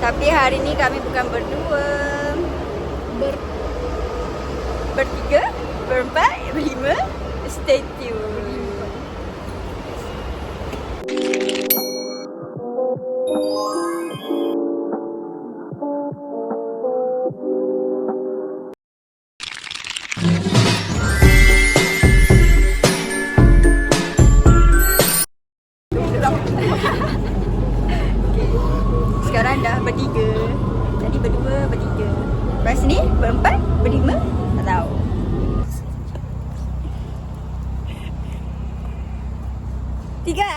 Tapi hari ni kami bukan berdua. Bertiga, berempat, berlima. Stay tune. Sekarang dah bertiga. Tadi berdua, bertiga. Lepas ni berempat, berlima, tak tahu. Tiga.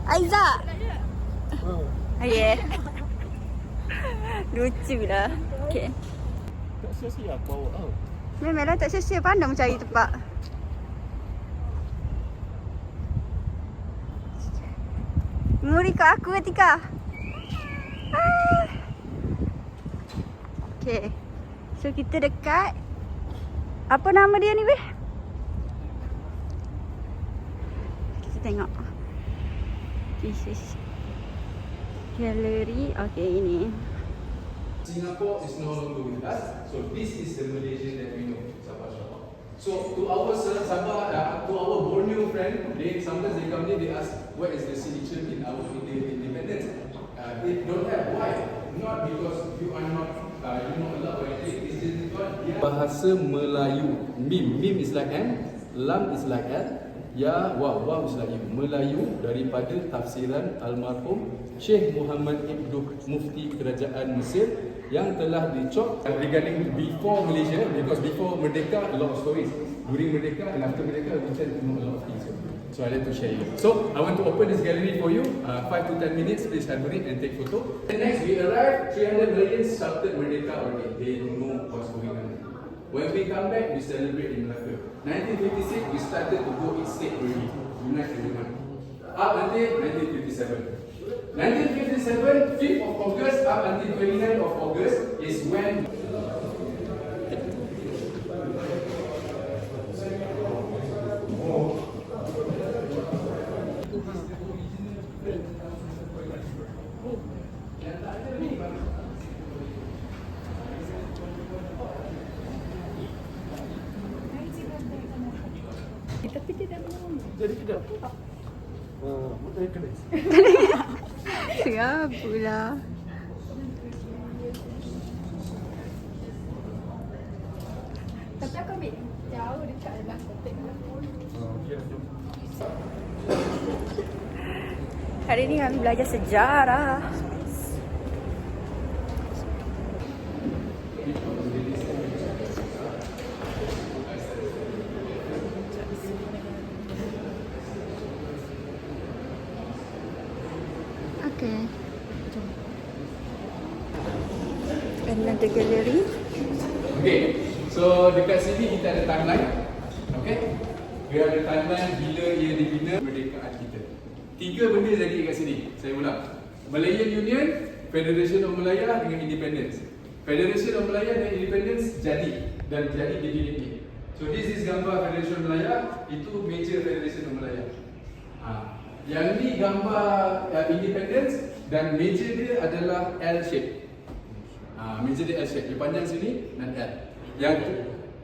Aiza. Okay. Lucu lah. Okay. Tak sia-sia aku bawa tau. Memanglah tak sia-sia, pandang mencari tempat. Muri kat aku ketika. Okay. So kita dekat. Apa nama dia ni weh? Kita tengok. This is gallery. Okay, ini. Singapore is no longer with us, so this is the Malaysian that we know, Sabah Sabah. So to our Sabah, to our Borneo friend, sometimes they come here, they ask, what is the signature in our independence? They don't have. Why? Not because you are not, allowed or anything. It's just because bahasa Melayu. Mim is like M, Lam is like L, Ya, Waw is like U. Melayu daripada tafsiran almarhum Syekh Muhammad Ibn Mufti Kerajaan Mesir yang telah dicop regarding before Malaysia, because before Merdeka a lot of stories, during Merdeka and after Merdeka we tend to know a lot of things. So I like to share you. So I want to open this gallery for you. 5 to 10 minutes, please have a read and take photo. And next we arrived, 300 Malaysians shouted Merdeka already. They don't know what's going on. When we come back, we celebrate in Melaka. 1956, we started to go each state already, unite everyone. Up until 1957. 1957, 5th of August up until 29th of August is when Tapi dia dah belum. Jadi tidak. Betul kedai. Siapalah. Tapi aku ambil jauh dekat dalam kotak. Hari ni kami belajar sejarah. Okay. Another gallery. Okay, so dekat sini kita ada timeline. Okay, we ada timeline bila ia dibina kemerdekaan kita. 3 benda jadi dekat sini. Saya ulang. Malayan Union, Federation of Malaya dengan Independence. Federation of Malaya dan Independence jadi definitely. So this is gambar Federation of Malaya, itu major Federation of Malaya. Yang ni gambar Independence dan major dia adalah L shape. Major dia L shape. Dia panjang sini dan L. Yang tu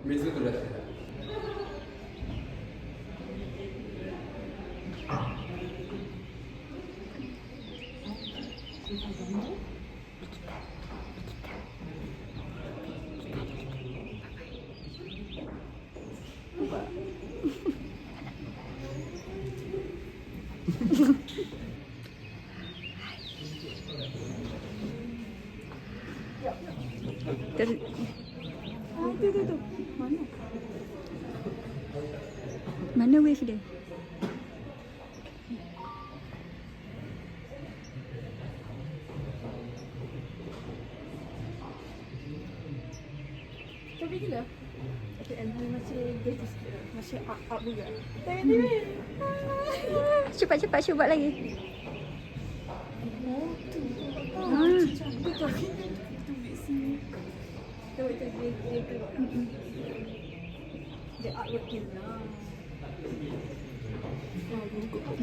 major tu dah ada. Tu. Mana? Mana wave dia? Tapi gila. Tapi Anhal masih gratis. Masih up juga. Cepat cuba lagi. Oh, tu. Betul. Dia artwork gila.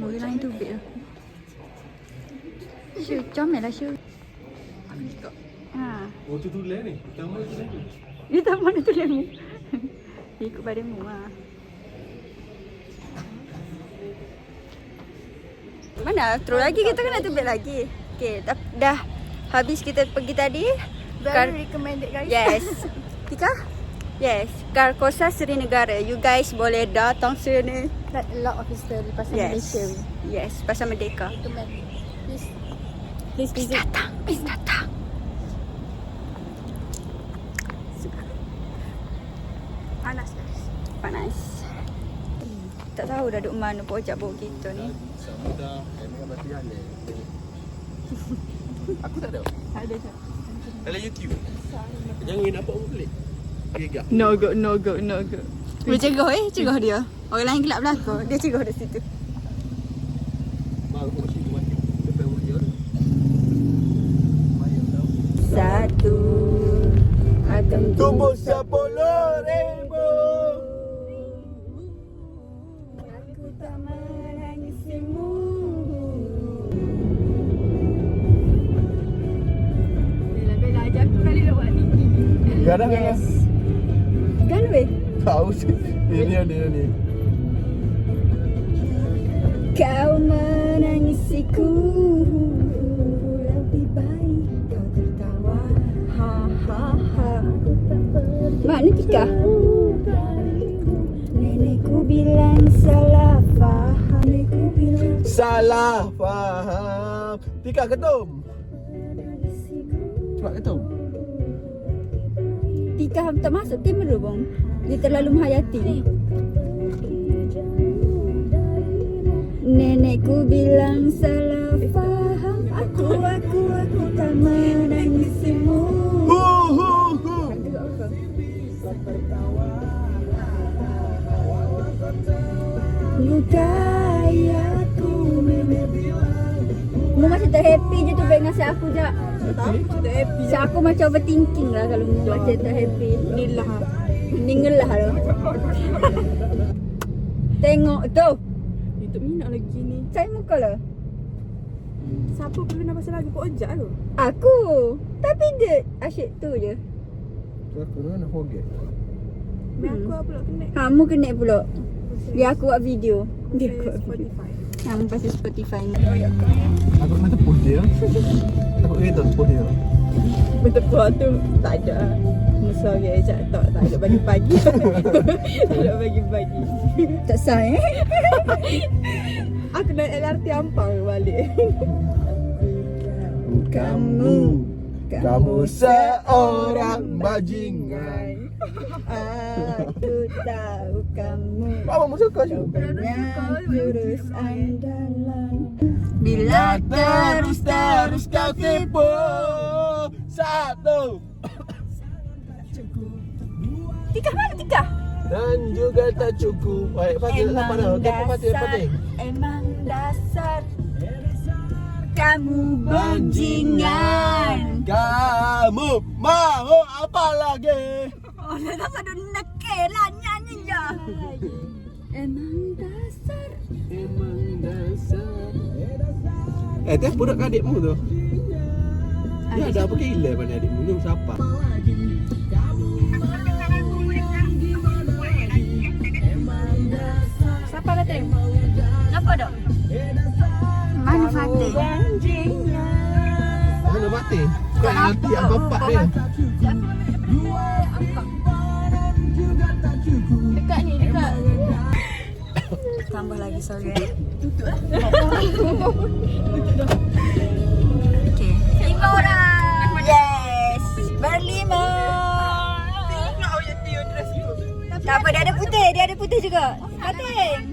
Orang lain tu bit lah. Syu. Comel lah Syu. Ha. Oh, tu tulen ni. Pertama tulen ni. Dia tak mana tu lemu. Ikut badanmu ha. Mana? Terus lagi kita kena tubik lagi. Okay, dah habis kita pergi tadi. Very recommended guys. Yes. Tika? Yes. Karkosa Seri Negara. You guys boleh datang sini. Like a lot of history pasal Malaysia. Yes. Pasal Merdeka. Recommend. Please Please datang. Please datang. panas guys. Panas. Tak tahu dah duduk mana pojak bawah kita ni. Sama dah. Dengan batian ni. Aku tak ada. Ada tak? Dalam YouTube. Jangan nampak pun pelik. Gegak. No go. Dia cegah cegah dia. Orang lain gelap belakang. Dia cegah di situ. Mak aku masih mati. Depan rumah dia. Satu akan Tumbuh 10,000. Aku tak menangisimu. Bella ajar aku kali nak buat tinggi. Kadang Yes. Kan weh? tahu sih. Ini. Kau menangisiku. Lebih baik kau tertawa. Ha ha ha. Mana Tika? Nenekku bilang salah faham. Nenekku bilang Salah faham. Tika ketum. Cepat ketum. Tika tak masuk tim dulu bang. Dia terlalu menghayati. Nenekku bilang salah faham. Aku tak menangisimu. Hu. Lukai aku. Mu macam tak happy je tu dengan si aku je. Tak happy. Si aku macam overthinking lah kalau mu macam tak happy. Inilah. Meninggal lah tu. Tengok tu. Itu minat lagi ni. Saya muka lah. Siapa perlu nak pasal lagu Pak Ojak tu? Aku. Tapi dia asyik tu je. Aku nak forget. Aku apa pula kena? Kamu kena pula. Dia aku buat video. Dia aku buat video. Spotify. Kamu pasal Spotify ni. Aku nak tepuk dia. Aku kata tepuk dia. Bertepuk tu tak ada. Sorry Ejak tak ada pagi-pagi. Tak ada pagi-pagi. Tak sah Aku naik LRT Ampang balik. Kamu seorang bajingan. Aku tahu kamu Apa mu suka sih? jurus andalan. Bila terus kau tipu. Satu. Tika mana Tika? Dan juga tak cukup. Baik, patih tak pandang. Tempat patih. Emang dasar kamu bajingan. Kamu mau apa lagi? Oh, dah tak ada nekeh lah nyanyi je. Emang dasar. Teh budak adikmu tu. Dia ada apa gila pada adikmu tu siapa? Siapa kata? Apa dok? Mana Fatih? Mana mati? Kau nanti apa pak dia? Dekat ni, dekat. Tambah lagi sorry. Tutup lah. Okay. 5 orang. Yes. Berlima. Tak apa, dia ada putih. Dia ada putih juga. Fatih.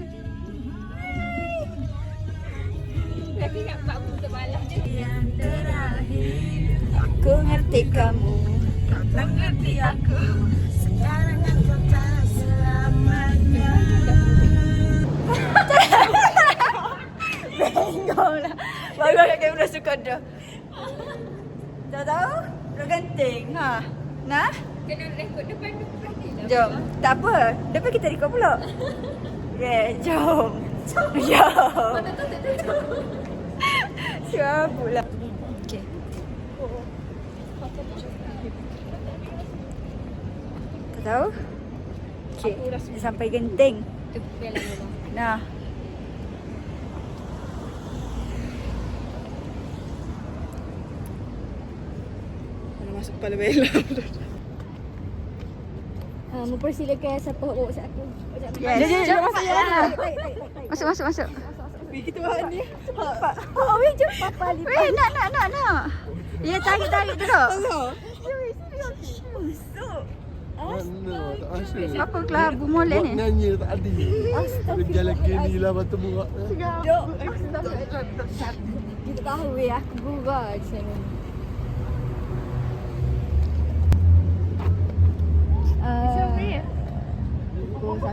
Tapi nak buat putih malam je. Yang terakhir, aku ngerti kamu. Tak ngerti aku. Sekarang aku tak selamanya. Tengok lah. Baru agak kamera suka dah. Tak tahu? Dah ganting. Ha? Nah? Kena rekod depan ni lah. Jom. Tak apa. Depan kita rekod pula. Yeah, jom. Jom. Siapa pula? Okay. Tak tahu? Okay. Dia sampai Genting. Tu biar lama bang. Nah. Mana masuk kepala Bella. Mempersilakan siapa bawa WhatsApp aku. Yes. Jom masuk je lah. Masuk. Kita bahan ni. Oh, weh, jom. Papa lipat. Weh, nak. Ya, tarik dulu. Masuk. Mana tak masuk. Apa kelabu molek ni? Buat nyanyi tak ada. Kerja lagi ni lah batu murak. Dok. Kita tahu weh aku gurau di sana. Pukul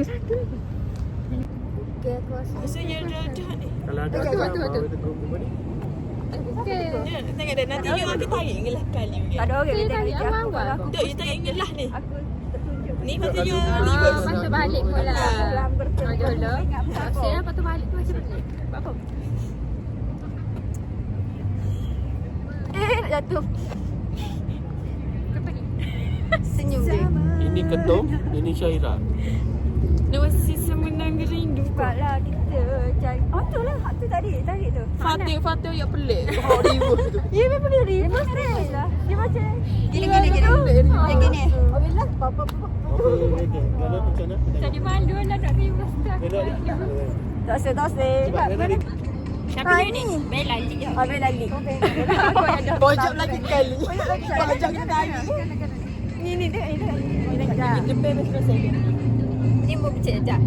1. Okay, aku rasa. Maksudnya dah ni. Kalau ada Betul. bawa tegur rumah ni. Okay. Ya, tengok dah nanti you aku tarik ngelah kali. Tak ada orang Saya dia tarik tengok awal aku. Dok, you tarik ngelah ni. Aku tertunjuk. Ni masa you Ah, libur. Masuk balik pula. Dalam bertemu. Dulu. Ingat apa? Saya lepas tu balik tu macam mana? Buat apa? Jatuh. Kenapa ni? Senyum dia. Ini Ketum, ini Syairah. Nama sisa menang rindu. Cepatlah kita cari. Oh, tu lah. Tu tarik tu. Fatih yang pelik. Bawa ribu tu. Ya, memang dia ribu stress lah. Dia macam gini. Yang gini. Oh, bila? Papa. Okey. Kalau macam mana? Jadi malu lah nak ribu star. Gerak ni. Tak say. Cepat Bella ni. Siapa ni? Bella je. Habis lagi. Bojok lagi kali. Bojok lagi. Ni dia. Jepit betul saya. Ni mau becek sekejap.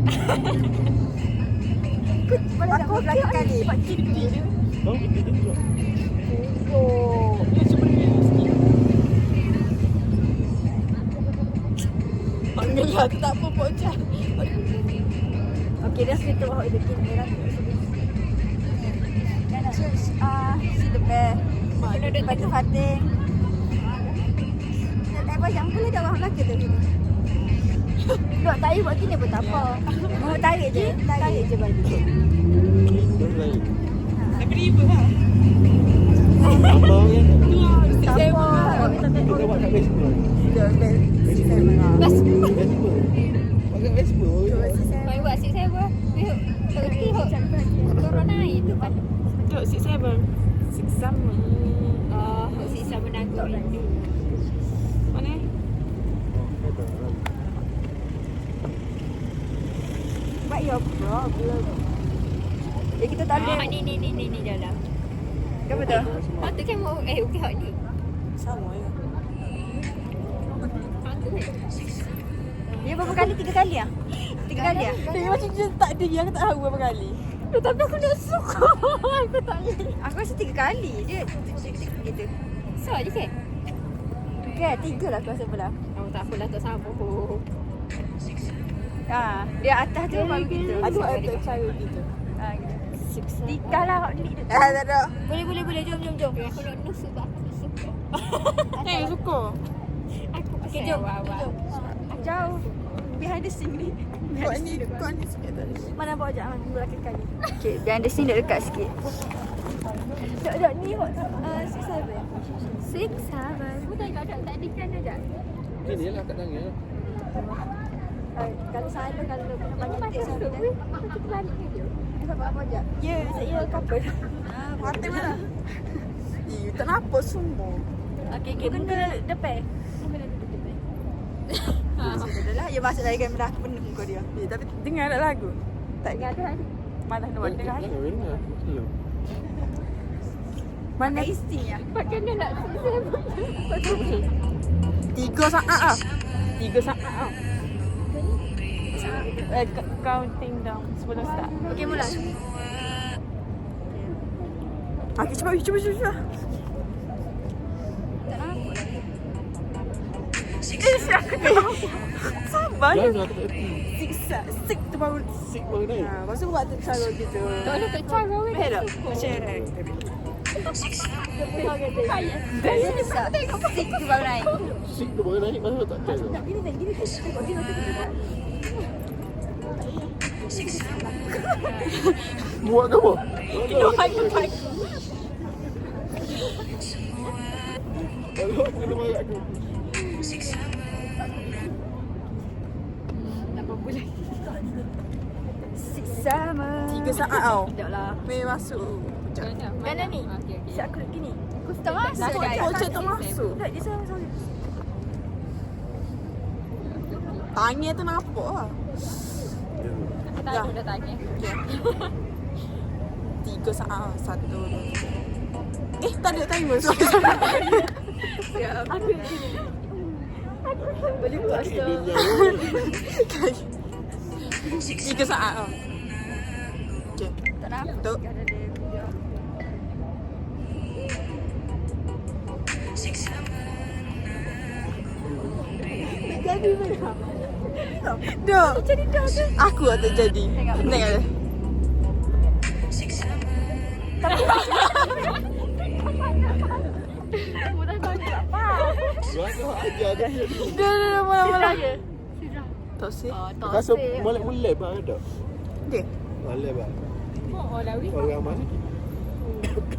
Aku lagi kali. Oh, itu juga. Oh, dia cuma ni sikit. Alhamdulillah tak apa bojok. Okay, dah situ bawa dia kini dah. Si the best. Kena duduk batu fating. Yang boleh dah orang lelaki tu. Duk tarik buat gini pun tak apa. Mau tarik je baju. Itu lain. Tapi ribu lah. Apa yang Tak apa. kita buat kat Facebook. Facebook. Facebook. Pakai Facebook. Mai buat si saya buat. Turun naik tu kan. Dok, 6-7. 6 sama. Oh, sisa menanggung rindu. Mana? What your problem? Kita tak ada. Ni dalam. Apa tu? Oh, tu kan mau okey hot ni. Sama ya. Dia berapa kali? 3 kali ah? 3 kali ah? Dia macam je tak ada yang tak tahu berapa kali. Tapi aku dah suka. Aku tak boleh. Aku rasa 3 kali. Dia gitu. So, je ke? Kan 3 lah aku rasa pula. Oh, tak apalah tak sambung. Dia atas tu baru gitu. Ada cara gitu. Tikar lah hot delete tu. Tak ada. Boleh. Jom. Aku nak nusuk tak aku nusuk. Suka. Aku Okay, pasal jom. awal-awal. Jauh. Behind the scene ni. Kau ni sikit tadi. Mana bawa jap belakang kali. Okay, behind the scene dekat sikit. Dok ni hot 6-7. 6-7. Aku tak ada ikan dah. Ini lah kat tangan. Kalau saya kalau kena banyak tips Masuk saya. tu. Kita balik ke dia. Apa je? Ya, saya couple. Mati mana? Tak nampak semua. Okay, kena depan. Dah lah, ya masuk lagi kamera aku penuh muka dia. Tapi dengar tak lagu? Tak Tak ada hari. Malah nak buat dengar. Mana isi ya? Pakai dia nak sisir. 3 saat ah. 3 saat ah. Counting down sebelum start. Okey, mula. Okey, cuba. Sabar. Jangan aku tak erti. Sik tu baru. Sik baru naik. Lepas tu buat cara gitu. Tak ada tak cara weh. Hello. Macam Bisa. Sik tu baru naik. Sik tu baru naik, masa tak cara. Gini. Tengok. Buat ke apa? Kena pakai. Kalau kena marah aku. Sama. 3 saat tau. Sekejap lah. Mei masuk. Sekejap. Mana ni? Siap aku gini. Aku tak masuk. Voucher tu masuk. Tak, dia sama. Tangan tu nampak lah. Tak ada tanya. 3 saat. 1, 2. Tak ada timer. Siap. Boleh buat stop. 3 saat tau. Okay. Tak nampak. Betul. Ada dia. Dah. Aku tak jadi. Tengok. Tengok. Mudah banget apa? Buat aja dia. Dah. Mula-mula. Tak sih. Kasut molek-molek bang ada. Okay. Molek bang. Oh, dah wih. Orang ramai ni.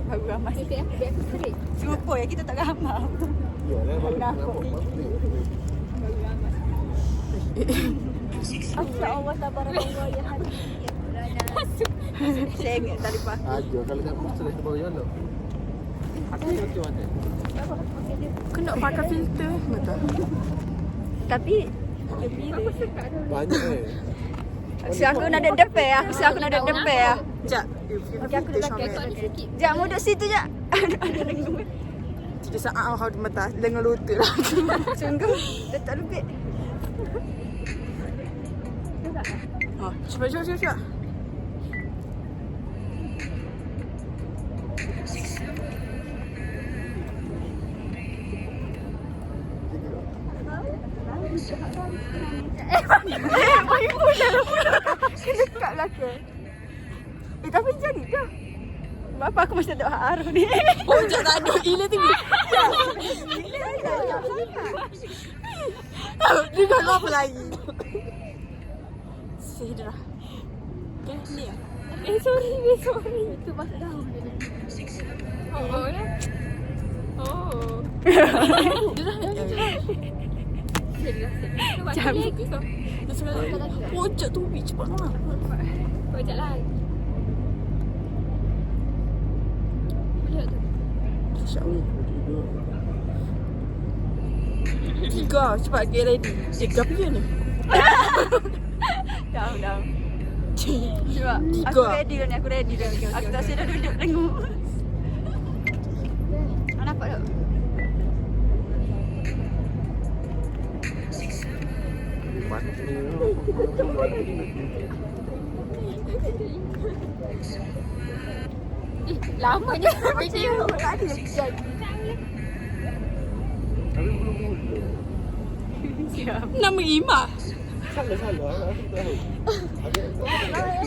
Aku ramai. Biar aku serik. Serupa ya, kita tak ramai. Ya lah baru Nampak. nampak. Ya Allah, tabarakallah ya hadi. Saya ingat tadi Pak. Aja kalau nak masuk dari bawah yana. Aku nak macam mana? Kena pakai filter. Betul. Tapi Banyak aku nak duduk depan ya. Aku nak duduk depan ya. Sekejap. Okey, aku duduk Kau depan. ni sikit. Jap, mu duduk situ je. 3 saat kau di mata. Dengan lutut lah. Sungguh, dah tak lebih. Cepat. Dekat belakang. Tapi jadi dah. Bapa aku masih tak haru ni. Oh, jangan tak ada. Ila tu. Dia dah lama lagi. Sedra. Okay, ni ya. Sorry. Itu pasal daun dia. Oh, lah. Oh. Dia dah. Kau buat lagi kau. Dia sebenarnya. Oh, cak tu cepat lah. Kau ajak lah. Boleh tak? InsyaAllah. 3. Cepat get ready. 3 pergi ni. Dah. Cuba. 3. Aku ready dah ni, aku ready dah. Aku tak sedar duduk tengok. Nampak tak? Lamanya video. Tak ada. Tapi belum mula. Siap. Nama Imah. Salah. Aku tahu.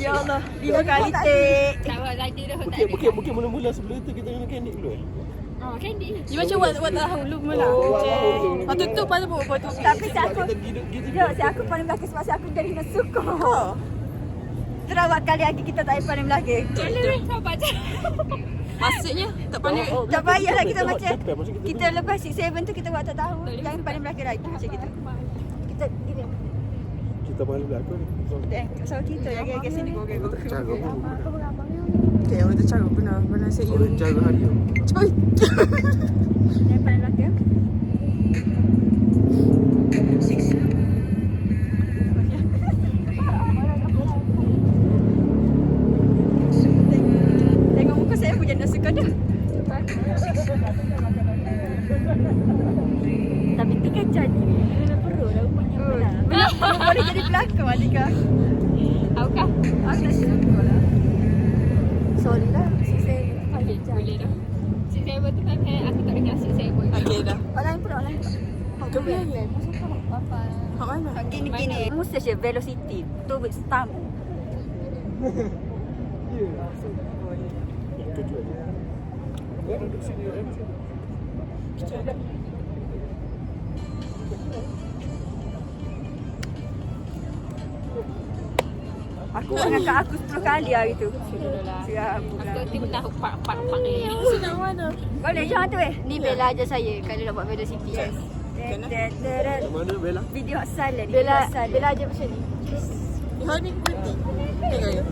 Ya Allah, 5 kali take. Tak buat lagi dah. Tak ada. Mungkin mula-mula sebelum tu kita kena mekanik dulu. Oh, candy. Dia macam buat dahulu mula. Lepas tu pada buat tu. Tapi si aku, Kita ya, si aku paling belakang sebab si aku dari nak suka. Terawat kali lagi kita tak payah paling belakang. Boleh sabar je. Maksudnya tak pandai. Tak payahlah kita macam Masa kita lepas 6-7 tu kita buat tak tahu. Yang paling belakang lagi macam gitu. Kita gini. kita malu belakang ni. So kita yang agak sini go. Cara pun. Okay, kita cara benar saya. Orang cara hari tu. Cepat. Yang paling belakang. Tengok muka saya pun jangan suka dah. Tapi tiga jadi kena perlu dah punya benar. Boleh jadi pelakon Alika. Apakah? Aku tak suka lah. Sorry lah. Saya Okay, boleh dah. Cik saya betul kan aku tak dengar cik saya pun. Okay dah. orang pun orang. Kau boleh. Apa? Hak mana? Gini. Mesti je velocity. Tu stamp. Duduk sini. Aku buat dengan kak aku 10 kali hari tu. Siap. Aku tiba tahu pak ni. Senang mana? Boleh jangan tu Ni Bella ajar saya kalau nak buat velocity. Yes. Macam mana Bella? Video asal ni. Bella Bella ajar macam ni. Kau ni berhenti. Tengok ya.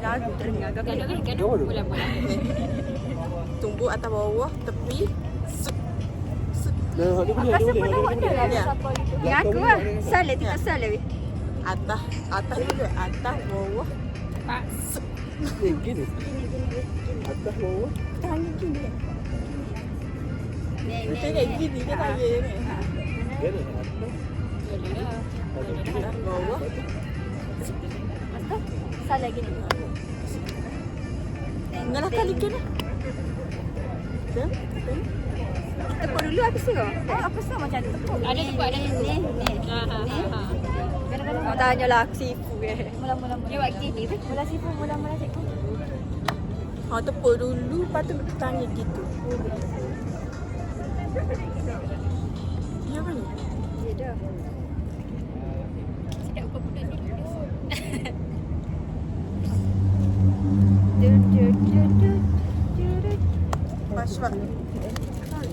Lagu terengar kau. Gaduh. Mula-mula. Tumbuh atas bawah, tepi. Nah, dia boleh, dia boleh. Ya. Yang aku lah. Salah tu tak salah weh. Atas juga. Atas bawah. Pak. Ni gini. Atas bawah. Tangan gini. Macam ni gini ke tanya ni. Gini. Atas bawah. Lepas tu salah gini. Ngalah kali kena. Tepuk dulu habis tu. Apa sah macam tu? Ada tepuk, ada tepuk. Ni. Kadang-kadang kau tanya lah aku sifu Mula-mula. Dia buat gini. Mula sifu, mula-mula cikgu. Tepuk dulu, lepas tu tanya gitu. Ya kan? Ya dah. Sedap apa budak ni. Masuk.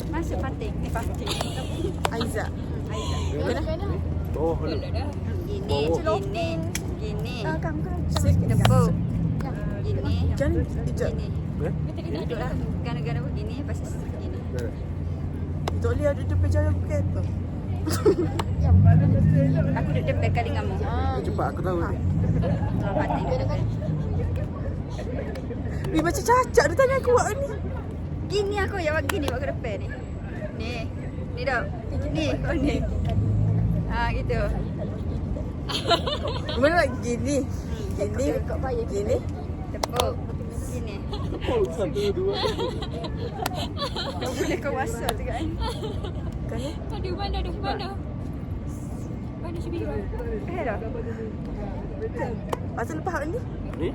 Masuk panting. Ni panting. Aiza. Kena? Oh, Gini. Sik. Tepuk. Gini. Jangan sekejap. Gini. Duduklah. Gana-gana begini. Lepas tu gini. Tak boleh ada depan jalan kereta. Aku duduk depan kali dengan mu. cepat aku tahu. Panting. Ni macam cacat dia tanya aku buat ni. Gini aku yang buat gini buat ke depan ni. Ni dah. Ni. Oh ni. Gitu. Mana nak gini? Gini. Tepuk. Gini. Oh, satu, dua. Tak boleh kau masuk tu kan. Kan? Aduh, mana? Mana Syabira? Dah. Pasal lepas ni? Ni?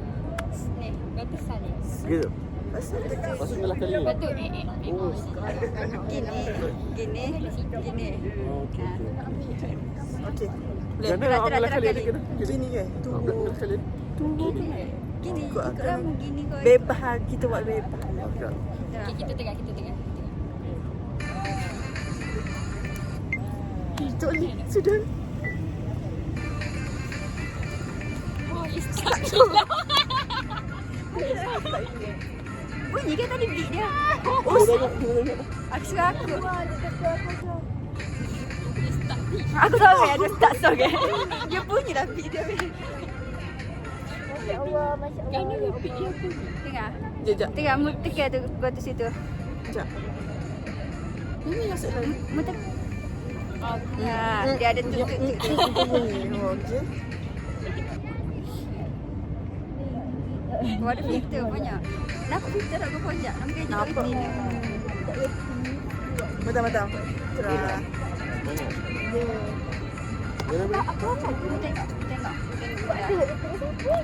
Ni. Batasan ni. Gitu. Pasal dekat. Masuk ngalah kali ni. Betul. Oh, Gini. okey. Okey. Jangan nak ngalah kali ni kena. Gini ke? Ngalah kali ni. Gini. Ikut aku. Ikut gini kau. Bebas kita buat bebas. Okey. Okay, kita tengah. Itu ni sudah. Oh, istirahat gila. Bunyi kan tadi beat dia. Oh, tengok. Aku suka aku. Aku tahu kan ada start song kan. Dia bunyi dah beat dia. Kan ni repeat dia pun. Tengah. Jejak. Tengah mu tekan tu gua tu situ. Jejak. Ini masuk lagi. Mu tekan. Dia ada tu. Okey. Kau ada filter banyak. Kenapa filter tak kau banyak? Nampak. Betul. Terah. Tengok.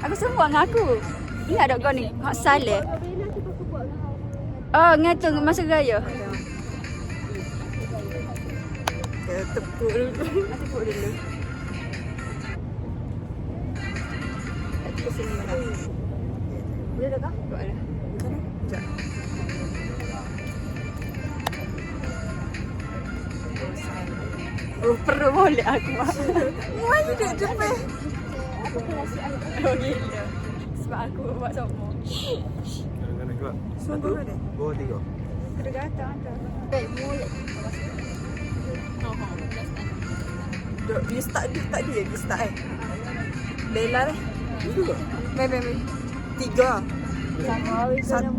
Aku semua dengan aku. Ingat tak kau ni? Hak Saleh. Oh, ngatung masa raya. Tepuk dulu. Tepuk dulu. Tepuk sini mana? Boleh dah kah? Boleh. Sekejap. Oh, perlu boleh aku. Mana duduk depan? Oh, gila. Sebab aku buat sombong. Kadang-kadang keluar. Sungguh Satu, ni. dua, tiga. Kedua kata tu. Baik, mulut. Dia start dia start Bella dah. Itu ke? Main. 3. Satu.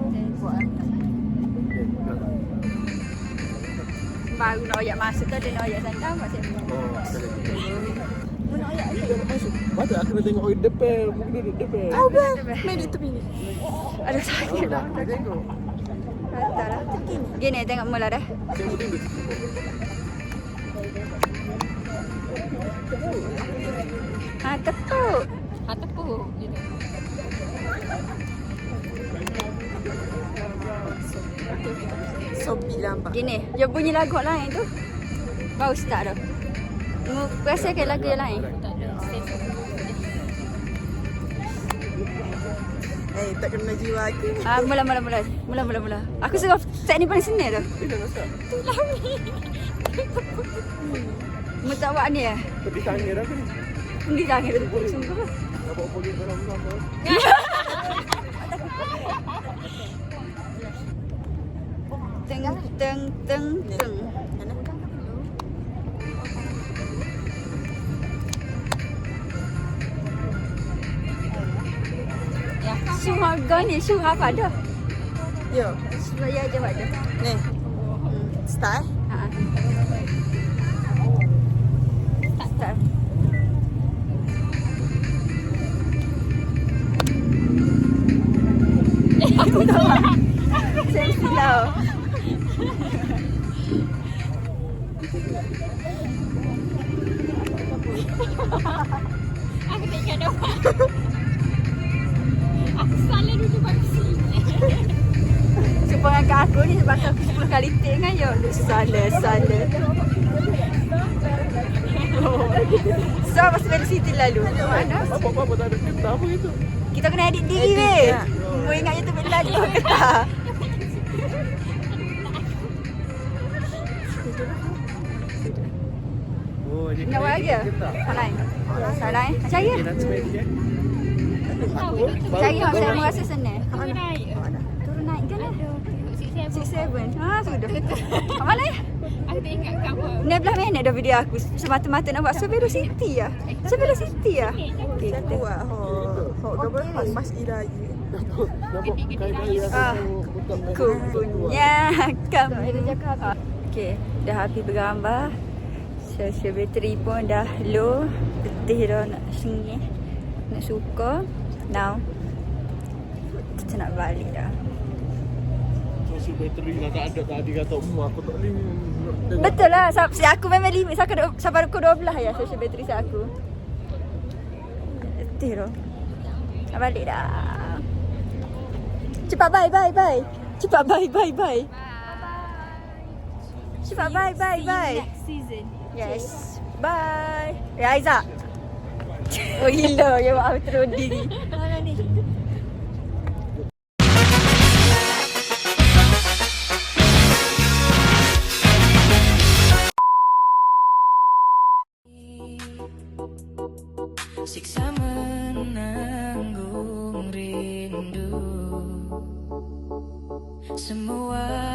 Baru nak oyak masuk tu dia nak oyak sandang masih. Oh, sekali. Patut aku nak tengok orang depan. Mungkin duduk depan. Tahu kan? Main di tepi ni. Ada sakit dah. Aku tengok. Kata lah. Gini tengok mula dah. Tengok dulu. Tepuk. Tepuk. Gitu. Sobi lambat. Gini, dia bunyi lagu lain tu. Baru start dah. Mu rasa ke lagu yang lain? Tak ada. Tak kena jiwa aku. Mula. Aku suka set ni paling senang tu. Mu tak buat ni Pergi tangan aku ni. Pergi tangan tu. Sungguh. Nak bawa pergi dalam sana. Teng. Syuh harga ni, syuh apa dah? Yo. Saya aja ada. Ni. Start. Ha. Start. Aku tahu. Saya silau. Aku tak ingat dah. Aku salah duduk kat sini. Cuba dengan aku ni sebab aku 10 kali take dengan you. Salah. So, masa balik City lalu. Mana? Apa-apa tak ada kita apa itu. Kita kena edit diri weh. Mu ingat YouTube lalu ke tak? Oh, jadi Nak buat lagi ke? Salah. Cari ke? Cari yang saya merasa senang. Turun naik. Turun naik ke lah? 6-7. 6-7. Sudah. Kat mana ya? Aku tak ingat kat apa. 16 minit dah video aku. Semata-mata nak buat Sebelum City ya. Sebelum City ya. Okay, Aku buat hok double hok Mas Ira je. Nampak kain-kain Ah, bukan Ku punya kamu. Okay, dah habis bergambar. Sel bateri pun dah low. Letih dah nak sengih. Nak suka. Now, kita nak balik dah. Masih bateri lah tak ada tadi kata aku tak boleh tengok. Betul lah. Aku memang limit. Sampai pukul 12 ya sesi bateri saya aku. Letih dah. Nak balik dah. Cepat bye. Cepat bye. Cepat bye. Next season. Yes. Bye. Aiza. Oh gila. Ya maaf terus diri. Mana ni? Siksa menanggung rindu semua.